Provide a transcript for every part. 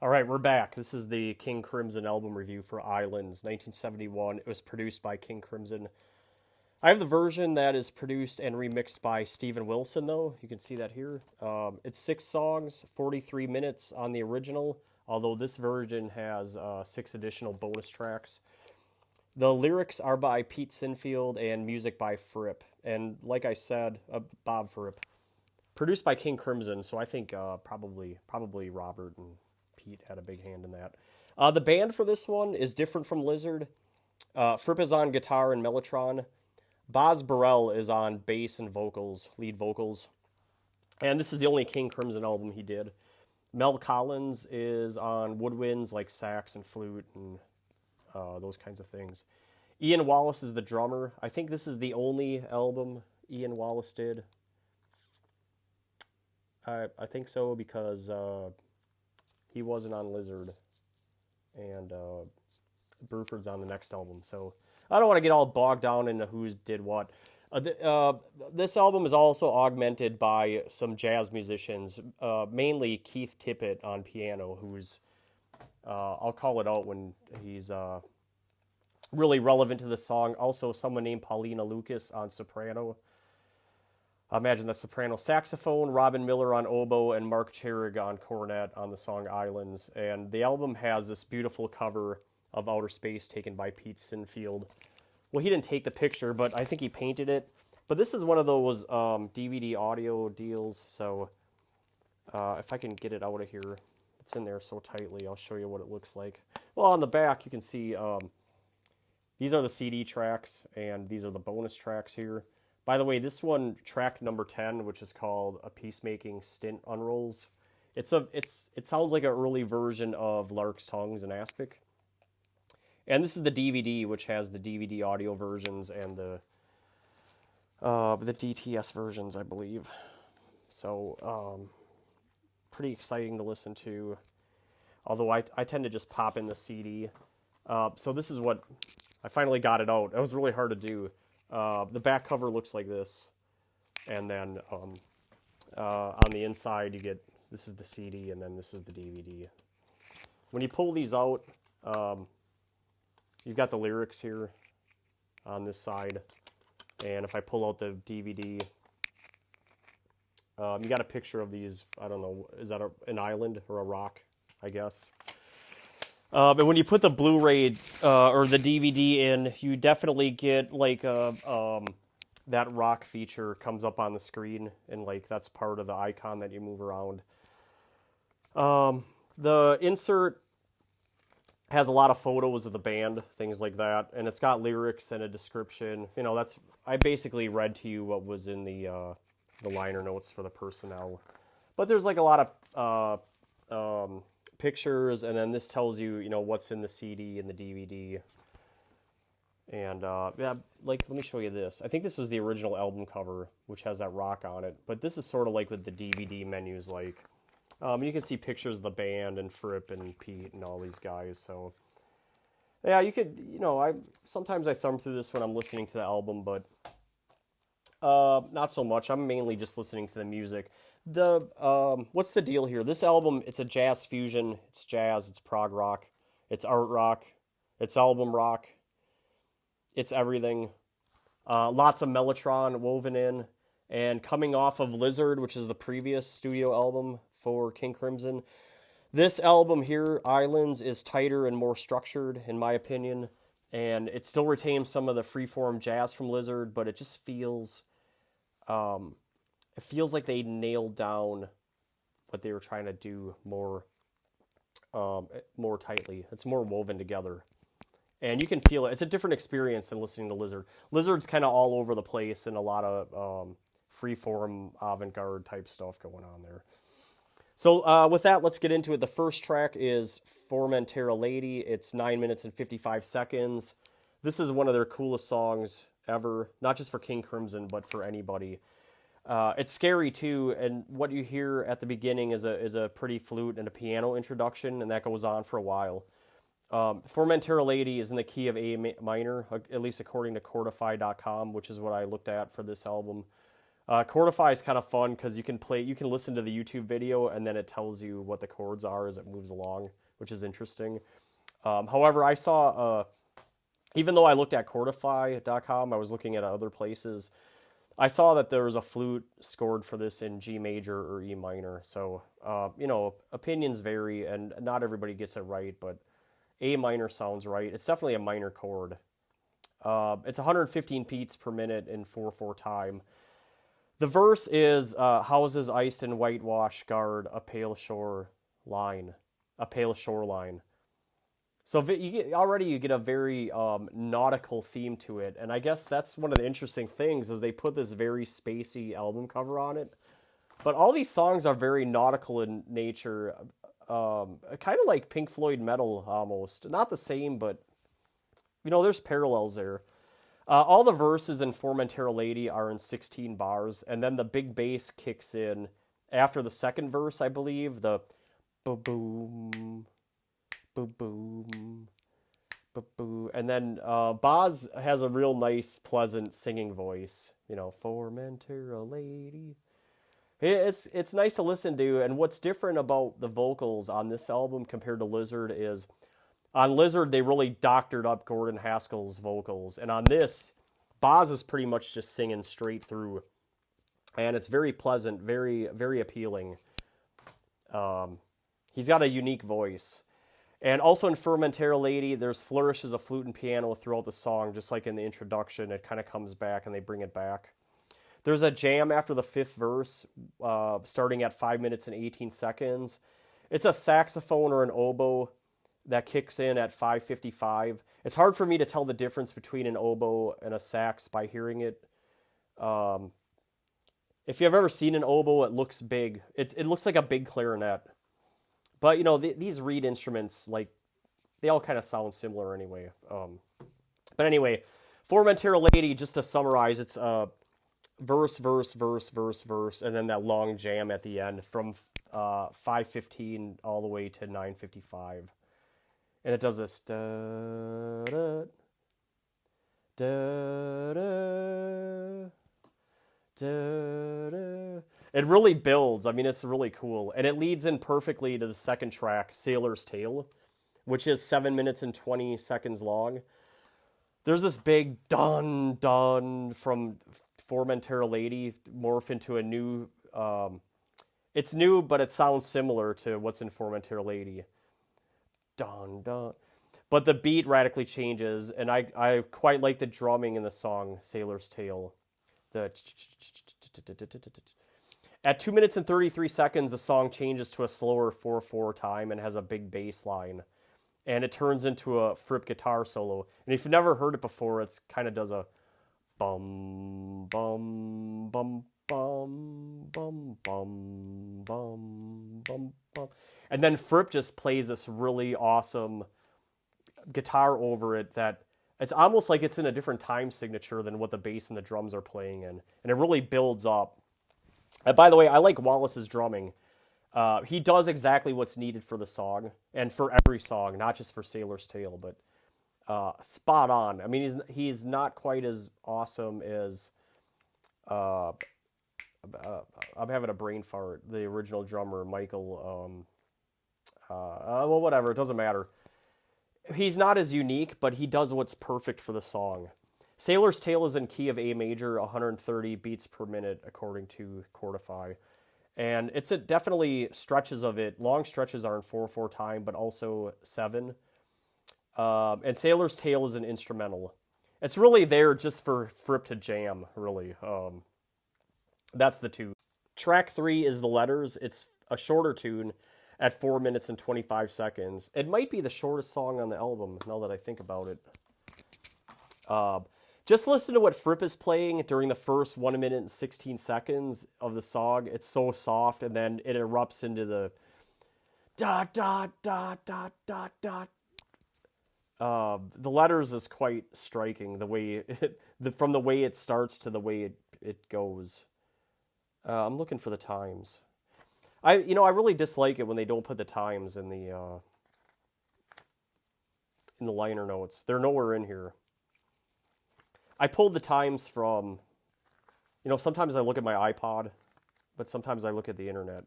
All right, we're back. This is the King Crimson album review for Islands, 1971. It was produced by King Crimson. I have the version that is produced and remixed by Steven Wilson, though. You can see that here. It's 6 songs, 43 minutes on the original, although this version has 6 additional bonus tracks. The lyrics are by Pete Sinfield and music by Fripp. And like I said, Bob Fripp. Produced by King Crimson, so I think probably Robert and Pete had a big hand in that. The band for this one is different from Lizard. Fripp is on guitar and mellotron. Boz Burrell is on bass and vocals, lead vocals. And this is the only King Crimson album he did. Mel Collins is on woodwinds like sax and flute and those kinds of things. Ian Wallace is the drummer. I think this is the only album Ian Wallace did. I think so because he wasn't on Lizard, and Bruford's on the next album. So I don't want to get all bogged down into who did what. This album is also augmented by some jazz musicians, mainly Keith Tippett on piano, who's I'll call it out when he's really relevant to the song. Also, someone named Paulina Lucas on soprano. I imagine that's soprano saxophone, Robin Miller on oboe, and Mark Cherig on cornet on the song Islands. And the album has this beautiful cover of Outer Space taken by Pete Sinfield. Well, he didn't take the picture, but I think he painted it. But this is one of those DVD audio deals, so if I can get it out of here, it's in there so tightly, I'll show you what it looks like. Well, on the back, you can see these are the CD tracks, and these are the bonus tracks here. By the way, this one, track number 10, which is called A Peacemaking Stint, unrolls. It sounds like an early version of Lark's Tongues and Aspic. And this is the DVD, which has the DVD audio versions and the DTS versions, I believe. So, pretty exciting to listen to. Although I tend to just pop in the CD. So this is what, I finally got it out. It was really hard to do. The back cover looks like this, and then on the inside you get, this is the CD, and then this is the DVD. When you pull these out, you've got the lyrics here on this side, and if I pull out the DVD, you got a picture of these, I don't know, is that an island or a rock, I guess. And when you put the Blu-ray or the DVD in, you definitely get like that rock feature comes up on the screen, and like that's part of the icon that you move around. The insert has a lot of photos of the band, things like that, and it's got lyrics and a description. You know, that's, I basically read to you what was in the liner notes for the personnel, but there's like a lot of pictures, and then this tells you, you know, what's in the CD and the DVD. And yeah, like, let me show you this. I think this was the original album cover, which has that rock on it, but this is sort of like what the DVD menus like. You can see pictures of the band and Fripp and Pete and all these guys. So yeah, you could, you know, sometimes I thumb through this when I'm listening to the album, but not so much. I'm mainly just listening to the music. What's the deal here? This album, it's a jazz fusion. It's jazz, it's prog rock, it's art rock, it's album rock, it's everything. Lots of mellotron woven in, and coming off of Lizard, which is the previous studio album for King Crimson. This album here, Islands, is tighter and more structured, in my opinion, and it still retains some of the freeform jazz from Lizard, but it just feels... it feels like they nailed down what they were trying to do more tightly. It's more woven together. And you can feel it. It's a different experience than listening to Lizard. Lizard's kind of all over the place and a lot of freeform avant-garde type stuff going on there. So with that, let's get into it. The first track is Formentera Lady. It's 9 minutes and 55 seconds. This is one of their coolest songs ever, not just for King Crimson, but for anybody. It's scary too, and what you hear at the beginning is a pretty flute and a piano introduction, and that goes on for a while. Formentera Lady is in the key of A minor, at least according to Chordify.com, which is what I looked at for this album. Chordify is kind of fun because you can listen to the YouTube video and then it tells you what the chords are as it moves along, which is interesting. However, I saw, even though I looked at Chordify.com, I was looking at other places. I saw that there was a flute scored for this in G major or E minor. So, opinions vary and not everybody gets it right, but A minor sounds right. It's definitely a minor chord. It's 115 beats per minute in 4/4 time. The verse is houses iced and whitewash guard a pale shoreline. So you get a very nautical theme to it, and I guess that's one of the interesting things is they put this very spacey album cover on it. But all these songs are very nautical in nature, kind of like Pink Floyd metal almost. Not the same, but there's parallels there. All the verses in Formentera Lady are in 16 bars, and then the big bass kicks in after the second verse, I believe. The boom, boom, boom, and then Boz has a real nice, pleasant singing voice. Formentera Lady. It's nice to listen to, and what's different about the vocals on this album compared to Lizard is on Lizard they really doctored up Gordon Haskell's vocals, and on this, Boz is pretty much just singing straight through, and it's very pleasant, very very appealing. He's got a unique voice. And also in Formentera Lady, there's flourishes of flute and piano throughout the song, just like in the introduction. It kind of comes back and they bring it back. There's a jam after the fifth verse, starting at 5 minutes and 18 seconds. It's a saxophone or an oboe that kicks in at 5:55. It's hard for me to tell the difference between an oboe and a sax by hearing it. If you've ever seen an oboe, it looks big. It looks like a big clarinet. But, these reed instruments, they all kind of sound similar anyway. But anyway, Formentera Lady, just to summarize, it's verse, verse, verse, verse, verse, and then that long jam at the end from 5:15 all the way to 9:55. And it does this. Da, da, da, da, da, da. It really builds. I mean, it's really cool. And it leads in perfectly to the second track, Sailor's Tale, which is 7 minutes and 20 seconds long. There's this big dun dun from Formentera Lady morph into a new... it's new, but it sounds similar to what's in Formentera Lady. Dun dun. But the beat radically changes, and I quite like the drumming in the song Sailor's Tale. At 2 minutes and 33 seconds, the song changes to a slower 4/4 time and has a big bass line. And it turns into a Fripp guitar solo. And if you've never heard it before, it's kind of does a bum, bum, bum, bum, bum, bum, bum, bum, bum. And then Fripp just plays this really awesome guitar over it that it's almost like it's in a different time signature than what the bass and the drums are playing in. And it really builds up. And by the way, I like Wallace's drumming. He does exactly what's needed for the song, and for every song, not just for Sailor's Tale, but spot on. I mean, he's not quite as awesome as... I'm having a brain fart. The original drummer, Michael... well, whatever. It doesn't matter. He's not as unique, but he does what's perfect for the song. Sailor's Tale is in key of A major, 130 beats per minute, according to Chordify. And it's definitely stretches of it. Long stretches are in 4/4 time, but also 7. And Sailor's Tale is an instrumental. It's really there just for Fripp to jam, really. That's the tune. Track 3 is The Letters. It's a shorter tune at 4 minutes and 25 seconds. It might be the shortest song on the album, now that I think about it. Just listen to what Fripp is playing during the first 1 minute and 16 seconds of the song. It's so soft, and then it erupts into the dot, dot, dot, dot, dot, dot. The Letters is quite striking, the way from the way it starts to the way it goes. I'm looking for the times. I really dislike it when they don't put the times in the liner notes. They're nowhere in here. I pulled the times from, sometimes I look at my iPod, but sometimes I look at the internet.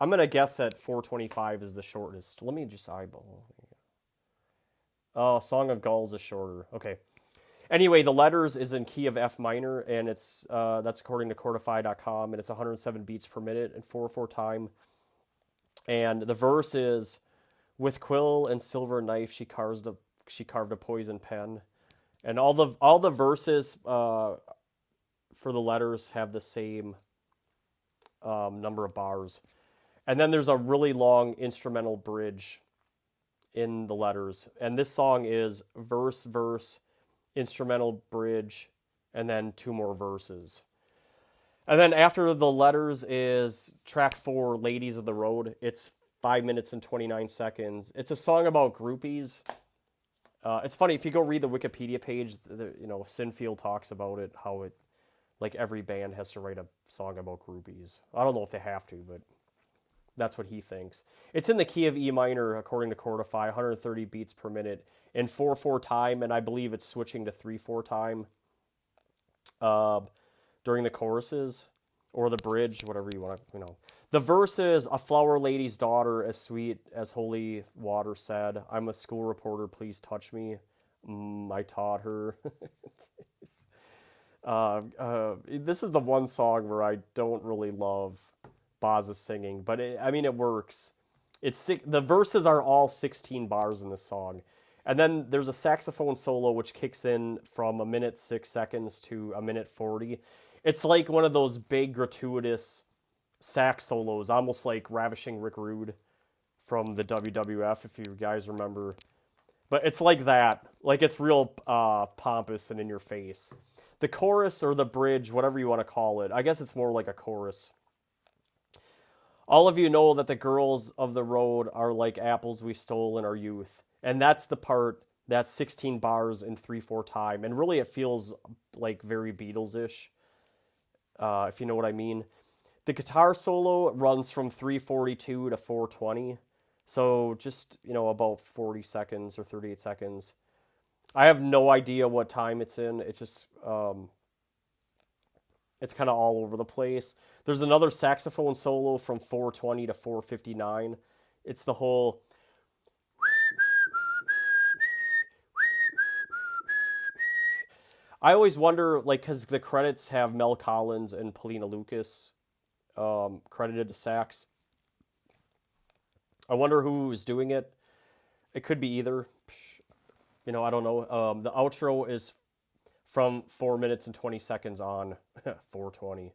I'm going to guess that 425 is the shortest. Let me just eyeball. Oh, Song of Gulls is shorter. Okay. Anyway, the letters is in key of F minor, and that's according to Chordify.com, and it's 107 beats per minute and 4/4 time. And the verse is, with quill and silver knife she carved a poison pen, and all the verses for the letters have the same number of bars, and then there's a really long instrumental bridge in the letters, and this song is verse, instrumental bridge, and then 2 more verses. And then after the letters is track 4, Ladies of the Road. It's 5 minutes and 29 seconds. It's a song about groupies. It's funny, if you go read the Wikipedia page, Sinfield talks about it, how it, like, every band has to write a song about groupies. I don't know if they have to, but that's what he thinks. It's in the key of E minor, according to Chordify, 130 beats per minute, in 4/4 time, and I believe it's switching to 3/4 time during the choruses, or the bridge, whatever you want to, The verse is, a flower lady's daughter, as sweet as holy water said, I'm a school reporter, please touch me. I taught her. This is the one song where I don't really love Boz's singing, but it works. The verses are all 16 bars in this song. And then there's a saxophone solo which kicks in from 1 minute 6 seconds to 1 minute 40. It's like one of those big gratuitous sax solos, almost like Ravishing Rick Rude from the WWF, if you guys remember. But it's like that. Like, it's real pompous and in your face. The chorus, or the bridge, whatever you want to call it, I guess it's more like a chorus. All of you know that the girls of the road are like apples we stole in our youth. And that's the part, that's 16 bars in 3/4 time. And really it feels like very Beatles-ish, if you know what I mean. The guitar solo runs from 3:42 to 4:20. So just, about 40 seconds or 38 seconds. I have no idea what time it's in. It's just, it's kind of all over the place. There's another saxophone solo from 4:20 to 4:59. It's the whole... I always wonder, because the credits have Mel Collins and Paulina Lucas credited to sax. I wonder who's doing it. It could be either. I don't know. The outro is from 4 minutes and 20 seconds on 4:20.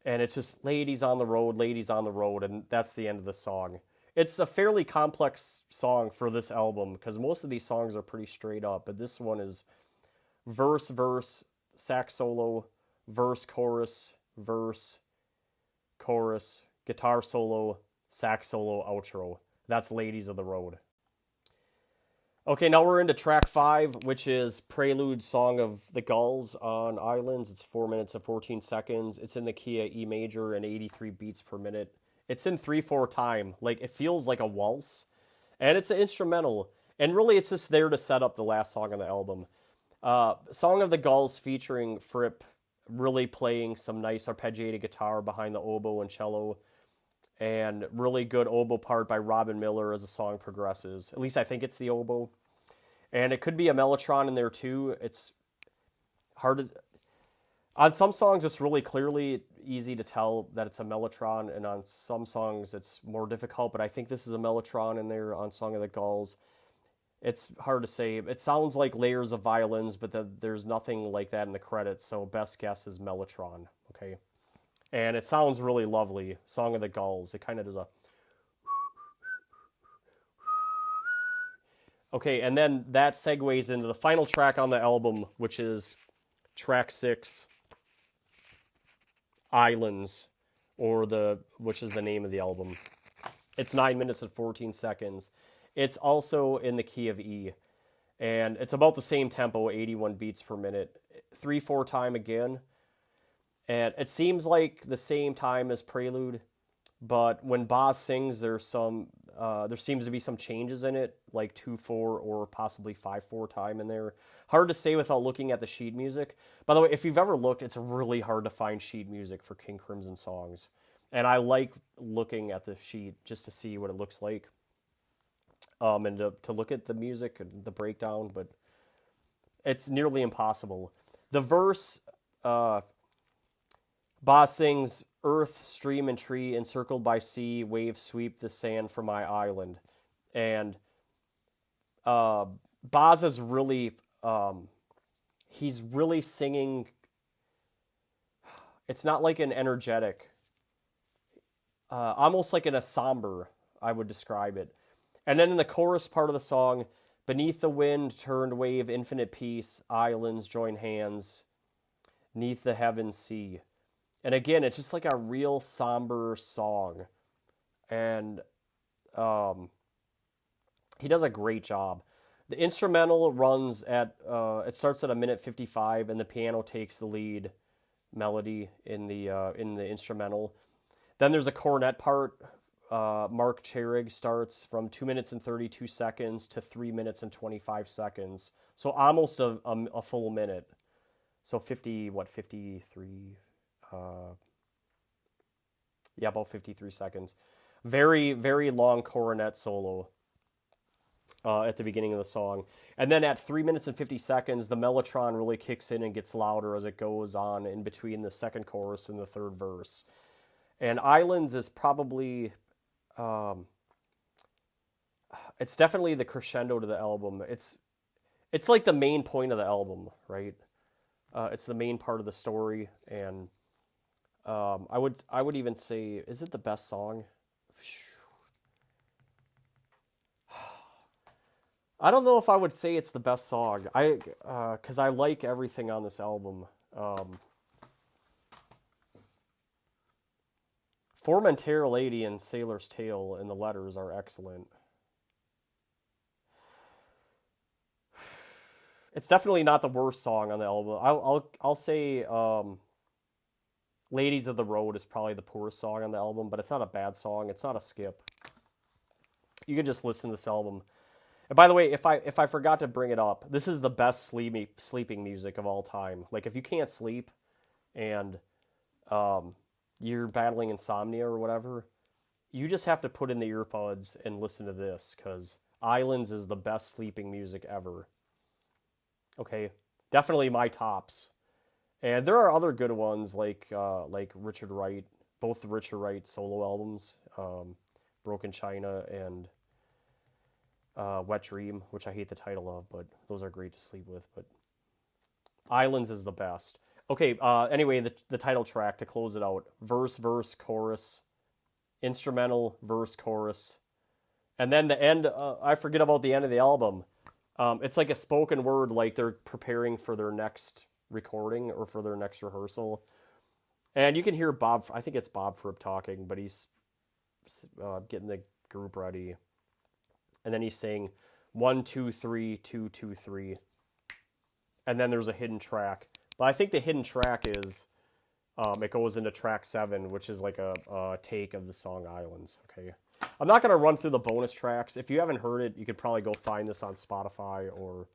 And it's just ladies on the road, and that's the end of the song. It's a fairly complex song for this album, because most of these songs are pretty straight up, but this one is verse, sax solo, verse, chorus, guitar solo, sax solo, outro. That's Ladies of the Road. Okay, now we're into track 5, which is Prelude, Song of the Gulls on Islands. It's 4 minutes and 14 seconds. It's in the key of E major and 83 beats per minute. It's in 3/4 time. It feels like a waltz. And it's an instrumental. And really, it's just there to set up the last song on the album. Song of the Gulls featuring Fripp really playing some nice arpeggiated guitar behind the oboe and cello. And really good oboe part by Robin Miller as the song progresses. At least I think it's the oboe. And it could be a mellotron in there too. It's hard to... On some songs, it's really clearly easy to tell that it's a mellotron. And on some songs, it's more difficult. But I think this is a mellotron in there on Song of the Gulls. It's hard to say. It sounds like layers of violins, but there's nothing like that in the credits. So best guess is mellotron. Okay. And it sounds really lovely. Song of the Gulls. It kind of does a... Okay, and then that segues into the final track on the album, which is track 6, Islands, which is the name of the album. It's 9 minutes and 14 seconds. It's also in the key of E. And it's about the same tempo, 81 beats per minute. 3/4 time again. And it seems like the same time as Prelude, but when Boz sings, there's some There seems to be some changes in it, like 2/4 or possibly 5/4 time in there. Hard to say without looking at the sheet music. By the way, if you've ever looked, it's really hard to find sheet music for King Crimson songs. And I like looking at the sheet just to see what it looks like, and to look at the music and the breakdown, but it's nearly impossible. The verse, Boz sings, "Earth, stream, and tree, encircled by sea, waves sweep the sand from my island." And Boz is really, he's really singing. It's not like an energetic, almost like in a somber, I would describe it. And then in the chorus part of the song, "Beneath the wind, turned wave, infinite peace, islands join hands, neath the heavens sea." And again, it's just like a real somber song. And he does a great job. The instrumental runs at, it starts at 1:55, and the piano takes the lead melody in the instrumental. Then there's a cornet part. Mark Cherig starts from 2 minutes and 32 seconds to 3 minutes and 25 seconds. So almost a full minute. So 53? Yeah, about 53 seconds. Very, very long cornet solo at the beginning of the song. And then at 3 minutes and 50 seconds, the mellotron really kicks in and gets louder as it goes on in between the second chorus and the third verse. And Islands is probably, it's definitely the crescendo to the album. It's like the main point of the album, right? It's the main part of the story, and I would even say, is it the best song? I don't know if I would say it's the best song. Because I like everything on this album. Formentera Lady and Sailor's Tale and the letters are excellent. It's definitely not the worst song on the album. I'll say Ladies of the Road is probably the poorest song on the album, but it's not a bad song. It's not a skip. You can just listen to this album. And by the way, if I forgot to bring it up, this is the best sleeping music of all time. Like, if you can't sleep and you're battling insomnia or whatever, you just have to put in the earbuds and listen to this, because Islands is the best sleeping music ever. Okay, definitely my tops. And there are other good ones like Richard Wright, both the Richard Wright solo albums, Broken China and Wet Dream, which I hate the title of, but those are great to sleep with. But Islands is the best. Okay, anyway, the title track to close it out. Verse, chorus, instrumental, verse, chorus. And then the end, I forget about the end of the album. It's like a spoken word, like they're preparing for their next recording or for their next rehearsal. And you can hear Bob, I think it's Bob Fripp talking, but he's getting the group ready. And then he's saying 1, 2, 3, 2, 2, 3. And then there's a hidden track. But I think the hidden track is, it goes into track 7, which is like a take of the song Islands. Okay, I'm not going to run through the bonus tracks. If you haven't heard it, you could probably go find this on Spotify or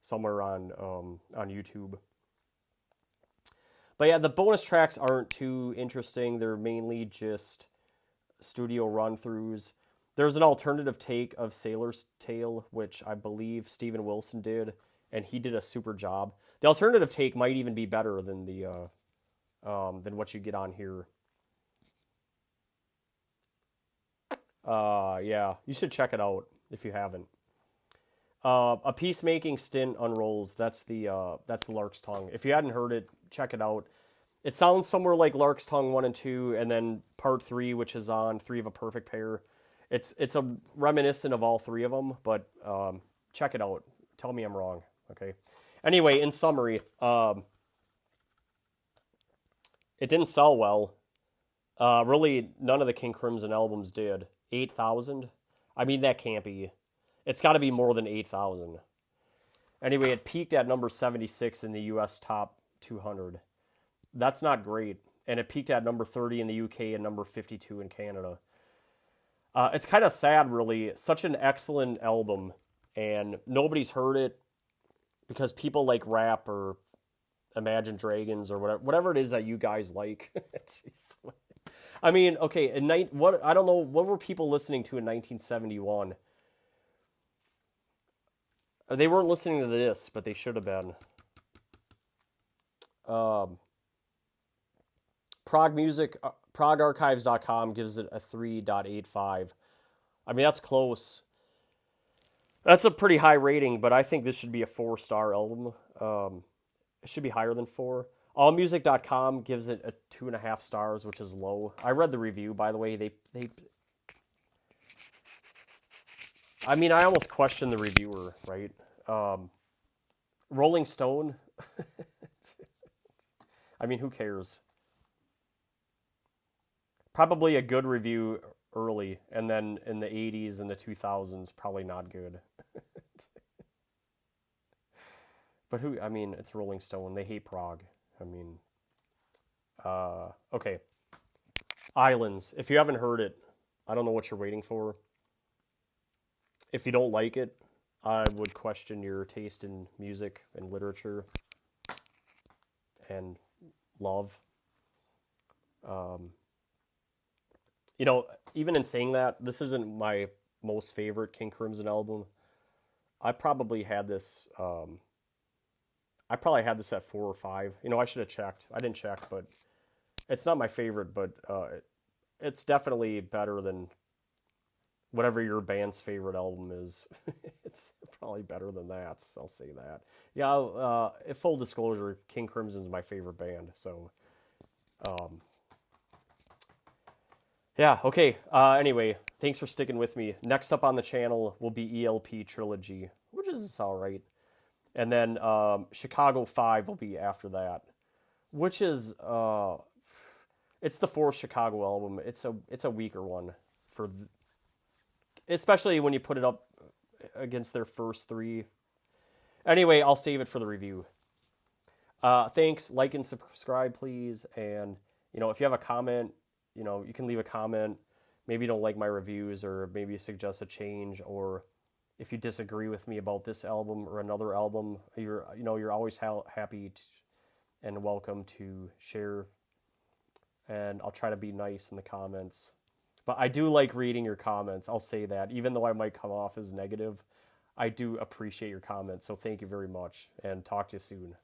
somewhere on YouTube. But yeah, the bonus tracks aren't too interesting. They're mainly just studio run-throughs. There's an alternative take of Sailor's Tale, which I believe Steven Wilson did, and he did a super job. The alternative take might even be better than than what you get on here. Yeah, you should check it out if you haven't. A Peacemaking Stint unrolls. That's the Lark's Tongue. If you hadn't heard it, check it out. It sounds somewhere like Lark's Tongue 1 and 2, and then part 3, which is on 3 of a Perfect Pair. It's a reminiscent of all 3 of them, but check it out. Tell me I'm wrong. Okay. Anyway, in summary, it didn't sell well. Really, none of the King Crimson albums did. 8,000? I mean, that can't be. It's got to be more than 8,000. Anyway, it peaked at number 76 in the US Top 200. That's not great. And it peaked at number 30 in the UK and number 52 in Canada. It's kind of sad, really. Such an excellent album, and nobody's heard it because people like rap or Imagine Dragons or whatever it is that you guys like. I mean, okay, what I don't know what were people listening to in 1971. They weren't listening to this, but they should have been. Um, Prog Music, progarchives.com gives it a 3.85. I mean, that's close. That's a pretty high rating, but I think this should be a 4-star album. It should be higher than 4. Allmusic.com gives it a 2.5 stars, which is low. I read the review, by the way. I mean, I almost question the reviewer, right? Rolling Stone. I mean, who cares? Probably a good review early, and then in the 80s and the 2000s, probably not good. But who, I mean, it's Rolling Stone. They hate prog. I mean, okay. Islands. If you haven't heard it, I don't know what you're waiting for. If you don't like it, I would question your taste in music and literature and love. You know, even in saying that, this isn't my most favorite King Crimson album. I probably had this. I probably had this at 4 or 5. You know, I should have checked. I didn't check, but it's not my favorite. But it's definitely better than whatever your band's favorite album is. It's probably better than that. So I'll say that. Yeah. Full disclosure, King Crimson's my favorite band. So. Yeah, okay. Anyway, thanks for sticking with me. Next up on the channel will be ELP Trilogy, which is all right. And then Chicago 5 will be after that, which is it's the 4th Chicago album. It's a weaker one especially when you put it up against their first 3. Anyway, I'll save it for the review. Thanks. Like and subscribe, please. And you know, if you have a comment, you know, you can leave a comment. Maybe you don't like my reviews, or maybe you suggest a change, or if you disagree with me about this album or another album, you're always happy and welcome to share. And I'll try to be nice in the comments. But I do like reading your comments. I'll say that, even though I might come off as negative, I do appreciate your comments. So thank you very much, and talk to you soon.